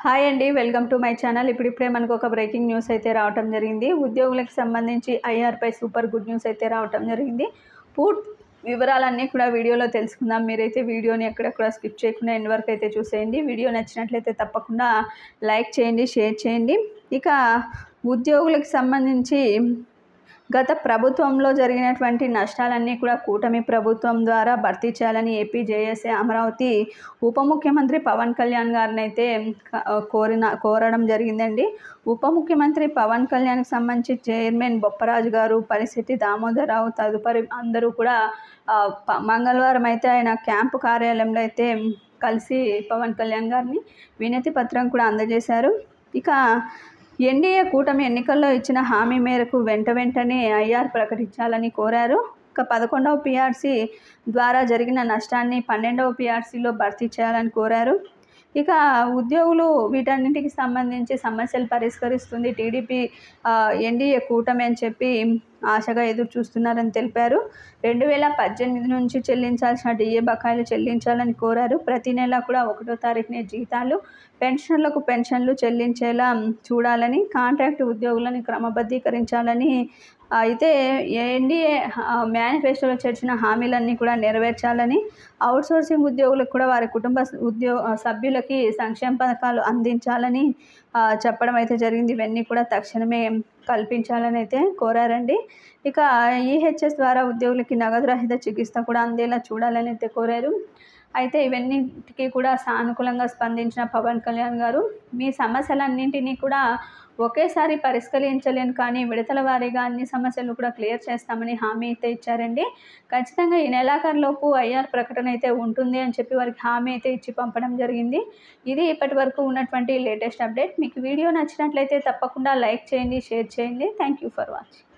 Hi అండి, welcome to my channel. ఇప్పుడిప్పుడే మనకు ఒక బ్రేకింగ్ న్యూస్ అయితే రావటం జరిగింది. ఉద్యోగులకు సంబంధించి ఐఆర్పై సూపర్ గుడ్ న్యూస్ అయితే రావటం జరిగింది. పూర్తి వివరాలన్నీ కూడా వీడియోలో తెలుసుకుందాం. మీరైతే వీడియోని ఎక్కడెక్కడ స్కిప్ చేయకుండా ఎండ్ వరకు అయితే చూసేయండి. వీడియో నచ్చినట్లయితే తప్పకుండా లైక్ చేయండి, షేర్ చేయండి. ఇక ఉద్యోగులకు సంబంధించి గత ప్రభుత్వంలో జరిగినటువంటి నష్టాలన్నీ కూడా కూటమి ప్రభుత్వం ద్వారా భర్తీ చేయాలని ఏపీ జేఏసీ అమరావతి ఉప ముఖ్యమంత్రి పవన్ కళ్యాణ్ గారిని అయితే కోరడం జరిగిందండి. ఉప ముఖ్యమంత్రి పవన్ కళ్యాణ్కి సంబంధించి చైర్మన్ బొప్పరాజు గారు, పరిస్థితి దామోదరరావు తదుపరి అందరూ కూడా మంగళవారం అయితే ఆయన క్యాంపు కార్యాలయంలో అయితే కలిసి పవన్ కళ్యాణ్ గారిని వినతి పత్రం కూడా అందజేశారు. ఇక ఎన్డీఏ కూటమి ఎన్నికల్లో ఇచ్చిన హామీ మేరకు వెంటనే ఐఆర్ ప్రకటించాలని కోరారు. ఇక 11వ పీఆర్సీ ద్వారా జరిగిన నష్టాన్ని 12వ పీఆర్సీలో భర్తీ చేయాలని కోరారు. ఇక ఉద్యోగులు వీటన్నింటికి సంబంధించి సమస్యలు పరిష్కరిస్తుంది టీడీపీ ఎన్డీఏ కూటమి అని చెప్పి ఆశగా ఎదురు చూస్తున్నారని తెలిపారు. 2018 నుంచి చెల్లించాల్సిన డిఏ బకాయిలు చెల్లించాలని కోరారు. ప్రతి నెల కూడా 1వ తారీఖునే జీతాలు, పెన్షన్లకు పెన్షన్లు చెల్లించేలా చూడాలని, కాంట్రాక్ట్ ఉద్యోగులను క్రమబద్ధీకరించాలని, అయితే ఎన్డీఏ మేనిఫెస్టోలో చేర్చిన హామీలన్నీ కూడా నెరవేర్చాలని, అవుట్సోర్సింగ్ ఉద్యోగులకు కూడా వారి కుటుంబ సభ్యులకి సంక్షేమ పథకాలు అందించాలని చెప్పడం అయితే జరిగింది. ఇవన్నీ కూడా తక్షణమే కల్పించాలని అయితే కోరారండి. ఇక ఈహెచ్ఎస్ ద్వారా ఉద్యోగులకి నగదు రహిత చికిత్స కూడా అందేలా చూడాలని అయితే కోరారు. అయితే ఇవన్నిటికీ కూడా సానుకూలంగా స్పందించిన పవన్ కళ్యాణ్ గారు, మీ సమస్యలన్నింటినీ కూడా ఒకేసారి పరిష్కరించలేను, కానీ విడతల వారీగా అన్ని సమస్యలు కూడా క్లియర్ చేస్తామని హామీ అయితే ఇచ్చారండి. ఖచ్చితంగా ఈ నెలాఖరులోపు ఐఆర్ ప్రకటన అయితే ఉంటుంది అని చెప్పి వారికి హామీ అయితే ఇచ్చి పంపడం జరిగింది. ఇది ఇప్పటి వరకు ఉన్నటువంటి లేటెస్ట్ అప్డేట్. మీకు వీడియో నచ్చినట్లయితే తప్పకుండా లైక్ చేయండి, షేర్ చేయండి. Thank you for watching.